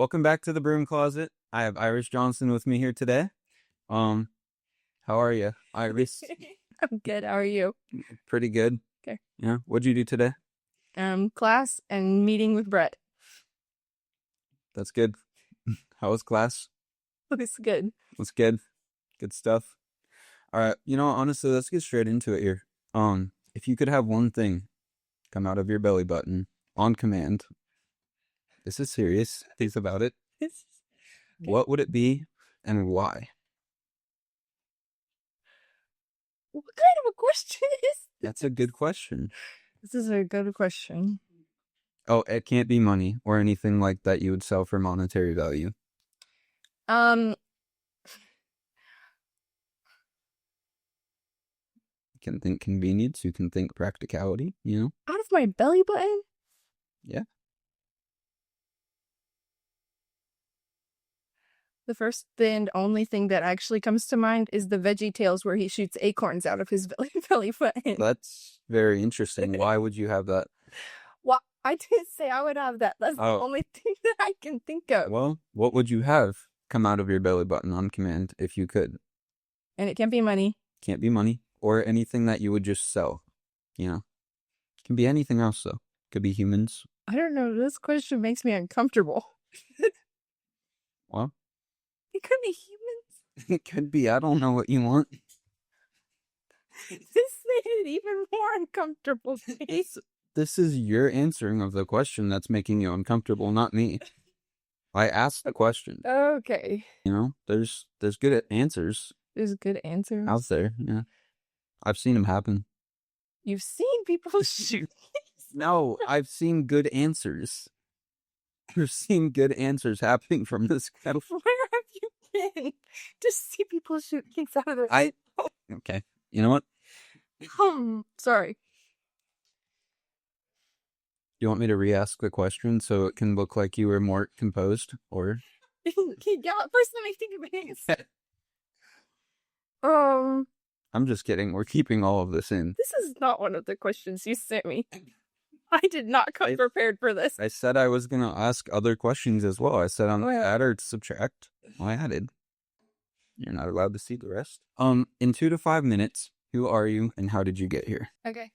Welcome back to the Broom Closet. I have Iris Johnson with me here today. How are you, Iris? I'm good. How are you? Pretty good. Okay. Yeah. What'd you do today? Class and meeting with Brett. That's good. How was class? It's good. That's good. Good stuff. All right. Honestly, let's get straight into it here. If you could have one thing come out of your belly button on command, this is serious. Think about it. Okay. What would it be and why? What kind of a question is That's a good question. this? Is a good question. Oh, it can't be money or anything like that you would sell for monetary value. Um, You can think convenience, you can think practicality, out of my belly button? Yeah. The first and only thing that actually comes to mind is the Veggie Tales where he shoots acorns out of his belly button. That's very interesting. Why would you have that? Well, I didn't say I would have that. That's the only thing that I can think of. Well, what would you have come out of your belly button on command if you could? And it can't be money. Can't be money or anything that you would just sell. Can be anything else though. Could be humans. I don't know. This question makes me uncomfortable. Well, It could be humans. it could be. I don't know what you want. This made it even more uncomfortable. This is your answering of the question that's making you uncomfortable, not me. I asked the question. Okay. There's good answers There's good answers. out there. Yeah, I've seen them happen. You've seen people shoot. No, I've seen good answers. I've seen good answers happening from this kind of. Where have you been to see people shoot things out of their? Okay. You know what? Sorry. You want me to re-ask the question so it can look like you were more composed, or? Yeah. First, let me think of it. I'm just kidding. We're keeping all of this in. This is not one of the questions you sent me. I did not come prepared for this. I said I was going to ask other questions as well. I said on add or subtract. Well, I added. You're not allowed to see the rest. In 2 to 5 minutes, who are you and how did you get here? Okay.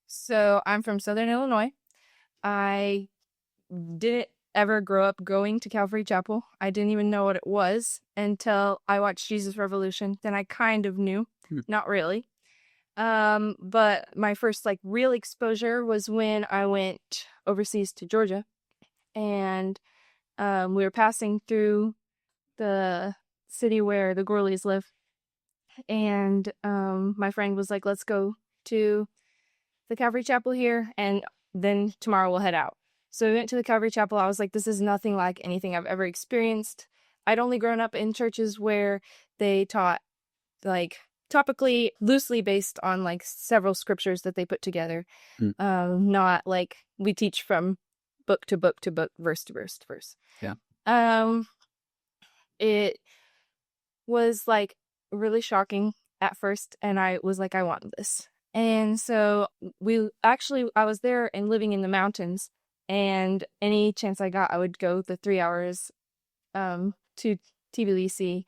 So I'm from Southern Illinois. I didn't ever grow up going to Calvary Chapel. I didn't even know what it was until I watched Jesus Revolution. Then I kind of knew. Not really. But my first real exposure was when I went overseas to Georgia, and we were passing through the city where the Gorleys live, and my friend was like, let's go to the Calvary Chapel here, and then tomorrow we'll head out. So we went to the Calvary Chapel. I was like, this is nothing like anything I've ever experienced. I'd only grown up in churches where they taught topically, loosely based on several scriptures that they put together. Not like we teach from book to book to book, verse to verse to verse. Yeah. It was really shocking at first, and I was like, I want this. And so I was there and living in the mountains, and any chance I got, I would go the 3 hours to TBC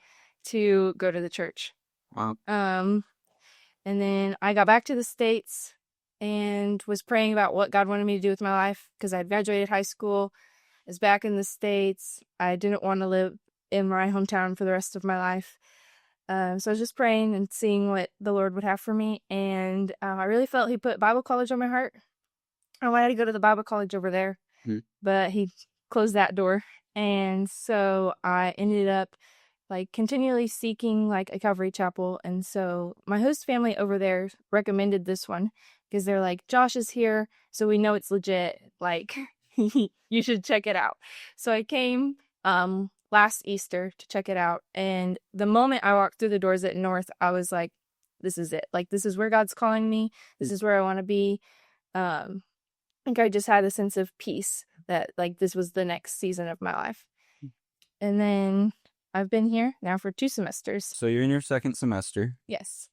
to go to the church. Wow. And then I got back to the States and was praying about what God wanted me to do with my life because I had graduated high school. I was back in the States. I didn't want to live in my hometown for the rest of my life. So I was just praying and seeing what the Lord would have for me. And I really felt He put Bible college on my heart. I wanted to go to the Bible college over there, but He closed that door. And so I ended up continually seeking a Calvary Chapel. And so my host family over there recommended this one because they're like, Josh is here, so we know it's legit. You should check it out. So I came last Easter to check it out. And the moment I walked through the doors at North, I was like, this is it. This is where God's calling me. This is where I want to be. I think I just had a sense of peace that this was the next season of my life. And then I've been here now for 2 semesters. So you're in your second semester. Yes.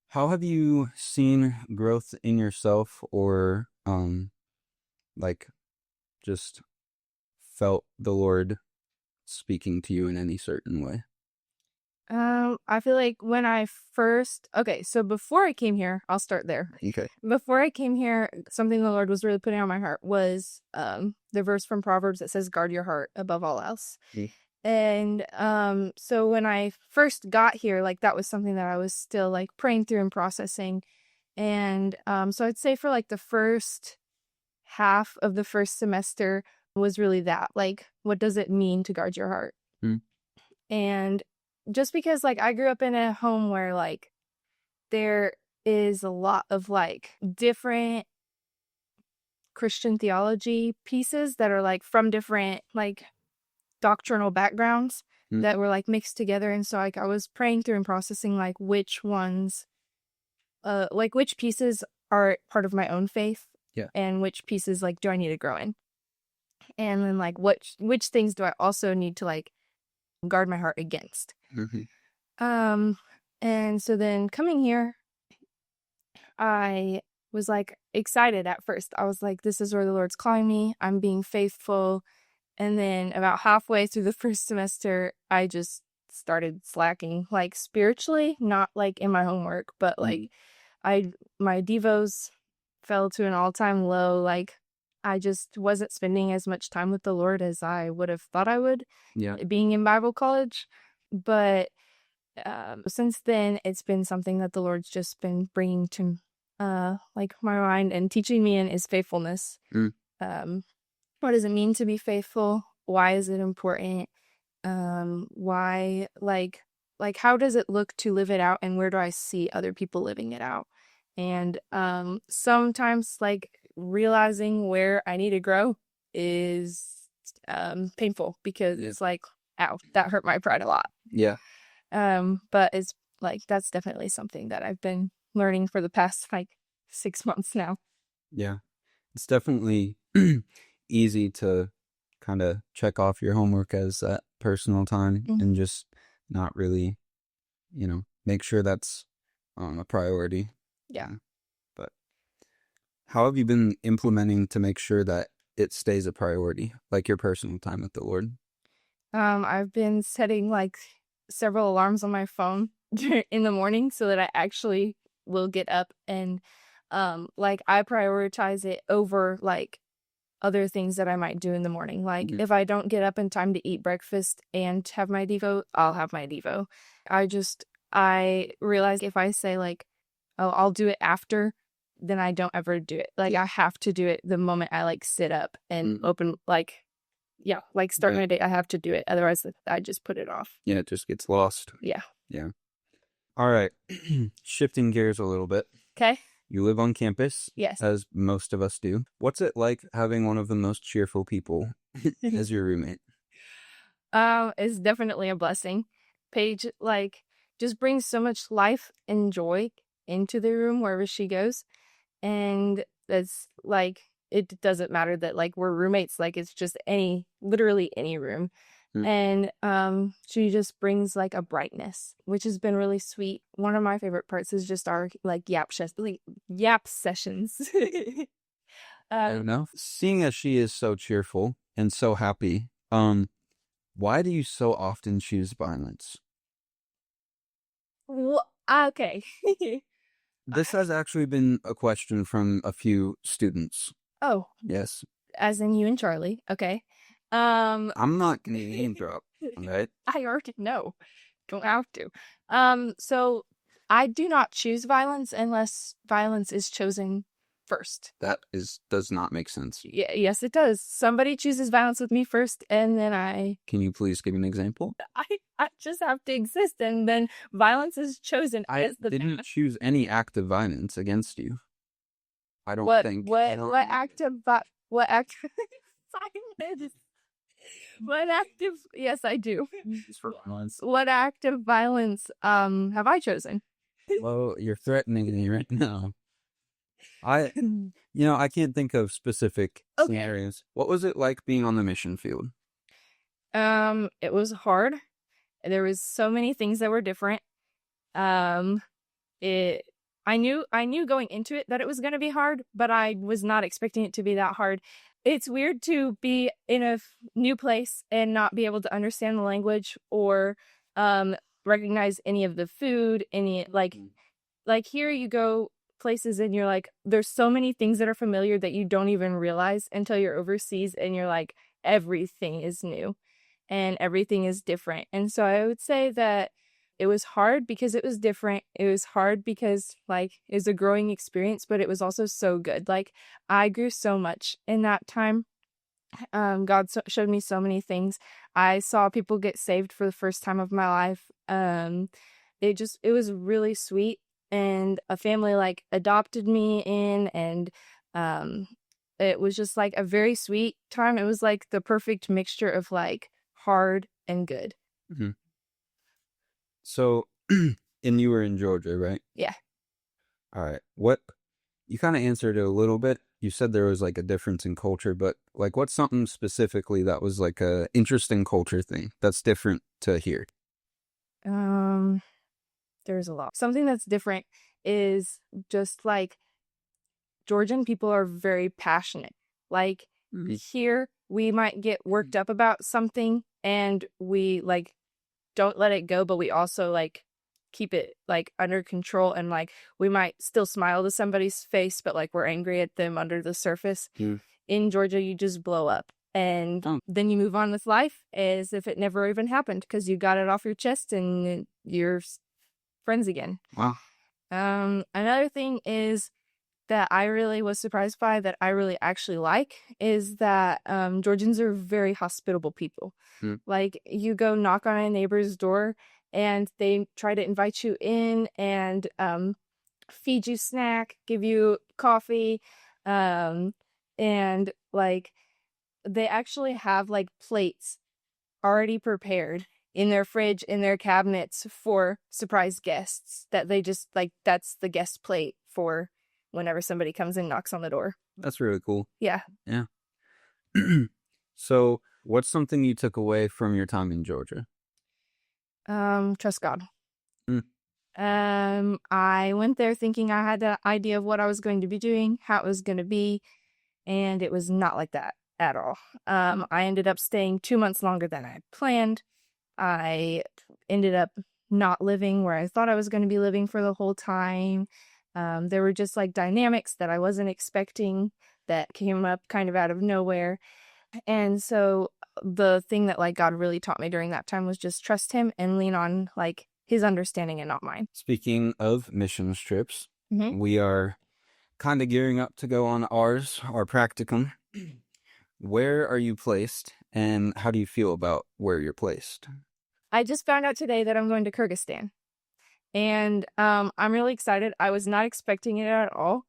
How have you seen growth in yourself or just felt the Lord speaking to you in any certain way? I feel like when I first, so before I came here, I'll start there. Okay. Before I came here, something the Lord was really putting on my heart was the verse from Proverbs that says, guard your heart above all else. Mm. And so when I first got here, like that was something that I was still like praying through and processing. And so I'd say for like the first half of the first semester was really that, like, what does it mean to guard your heart? Mm. And just because like I grew up in a home where like there is a lot of like different Christian theology pieces that are like from different like doctrinal backgrounds that were like mixed together. And so like I was praying through and processing like which ones, like which pieces are part of my own faith, and which pieces like do I need to grow in, and then like which things do I also need to like guard my heart against. And so then coming here, I was like excited at first. I was like, this is where the Lord's calling me. I'm being faithful. And then about halfway through the first semester, I just started slacking, like spiritually, not like in my homework, but like my devos fell to an all-time low. Like I just wasn't spending as much time with the Lord as I would have thought I would, being in Bible college. But since then, it's been something that the Lord's just been bringing to like my mind and teaching me in is faithfulness. What does it mean to be faithful? Why is it important? Why like how does it look to live it out, and where do I see other people living it out? And sometimes like realizing where I need to grow is painful, because it's like, ow, that hurt my pride a lot. But it's like that's definitely something that I've been learning for the past like 6 months now. It's definitely easy to kind of check off your homework as that personal time and just not really, make sure that's a priority. But how have you been implementing to make sure that it stays a priority, like your personal time with the Lord? I've been setting like several alarms on my phone in the morning so that I actually will get up, and like I prioritize it over like other things that I might do in the morning. Like if I don't get up in time to eat breakfast and have my Devo, I'll have my Devo. I realize if I say like, oh, I'll do it after, then I don't ever do it. Like I have to do it the moment I like sit up and open like, start my day. I have to do it. Otherwise I just put it off. It just gets lost. Yeah. All right. Shifting gears a little bit. Okay. You live on campus. Yes. As most of us do. What's it like having one of the most cheerful people as your roommate? It's definitely a blessing. Paige, like, just brings so much life and joy into the room wherever she goes. And that's like, it doesn't matter that like we're roommates. Like it's just literally any room. And she just brings like a brightness, which has been really sweet. One of my favorite parts is just our like yap sessions. I don't know. Seeing as she is so cheerful and so happy, why do you so often choose violence? Okay. This has actually been a question from a few students. Oh. Yes. As in you and Charlie. Okay. I'm not gonna name drop, right? I already know. Don't have to. So I do not choose violence unless violence is chosen first. That does not make sense. Yes, it does. Somebody chooses violence with me first, and then I... Can you please give an example? I just have to exist, and then violence is chosen as the... I didn't choose any act of violence against you. I don't think... What act of... What act... Silence. What act of... Yes, I do. What act of violence have I chosen? Well, you're threatening me right now. I can't think of specific scenarios. What was it like being on the mission field? It was hard. There was so many things that were different. I knew going into it that it was going to be hard, but I was not expecting it to be that hard. it's weird to be in a new place and not be able to understand the language or recognize any of the food, any like here you go places and you're like, there's so many things that are familiar that you don't even realize until you're overseas and you're like, everything is new and everything is different. And so I would say that it was hard because it was different. It was hard because like it was a growing experience, but it was also so good. Like I grew so much in that time. God showed me so many things. I saw people get saved for the first time of my life. It was really sweet, and a family like adopted me in, and it was just like a very sweet time. It was like the perfect mixture of like hard and good. Mm-hmm. So, and you were in Georgia, right? Yeah. All right. What, you kind of answered it a little bit. You said there was like a difference in culture, but like what's something specifically that was like a interesting culture thing that's different to here? There's a lot. Something that's different is just like Georgian people are very passionate. Like here, we might get worked up about something and we like don't let it go, but we also like keep it like under control, and like we might still smile to somebody's face, but like we're angry at them under the surface. In Georgia, you just blow up and then you move on with life as if it never even happened because you got it off your chest and you're friends again. Wow. Another thing is that I really was surprised by, that I really actually like, is that Georgians are very hospitable people. Like you go knock on a neighbor's door and they try to invite you in and feed you snack, give you coffee, and like they actually have like plates already prepared in their fridge, in their cabinets for surprise guests that they just like, that's the guest plate for whenever somebody comes and knocks on the door. That's really cool. Yeah. Yeah. So what's something you took away from your time in Georgia? Trust God. I went there thinking I had an idea of what I was going to be doing, how it was going to be, and it was not like that at all. I ended up staying 2 months longer than I had planned. I ended up not living where I thought I was going to be living for the whole time. There were just like dynamics that I wasn't expecting that came up kind of out of nowhere. And so the thing that like God really taught me during that time was just trust him and lean on like his understanding and not mine. Speaking of missions trips, we are kind of gearing up to go on our practicum. Where are you placed and how do you feel about where you're placed? I just found out today that I'm going to Kyrgyzstan. And I'm really excited. I was not expecting it at all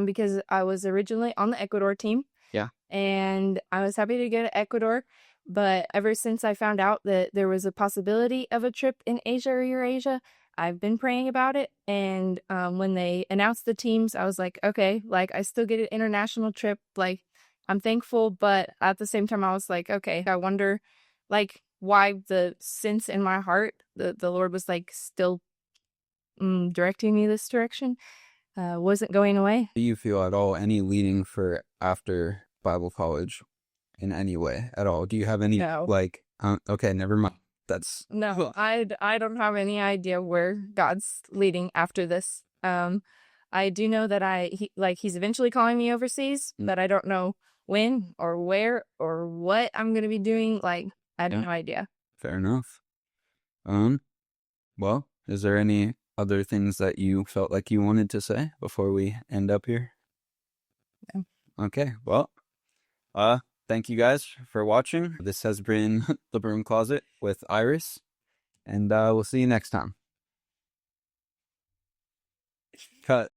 because I was originally on the Ecuador team. Yeah. And I was happy to go to Ecuador. But ever since I found out that there was a possibility of a trip in Asia or Eurasia, I've been praying about it. And when they announced the teams, I was like, okay, like I still get an international trip. Like I'm thankful. But at the same time, I was like, okay, I wonder like why the sense in my heart, the Lord was like still directing me this direction, wasn't going away. Do you feel at all any leading for after Bible college in any way at all? Do you have any like, okay, never mind. That's no, I don't have any idea where God's leading after this. I do know that he's eventually calling me overseas, but I don't know when or where or what I'm going to be doing. Like, I have no idea. Fair enough. Well, is there any other things that you felt like you wanted to say before we end up here? No. Okay, well, thank you guys for watching. This has been The Broom Closet with Iris, and we'll see you next time. Cut.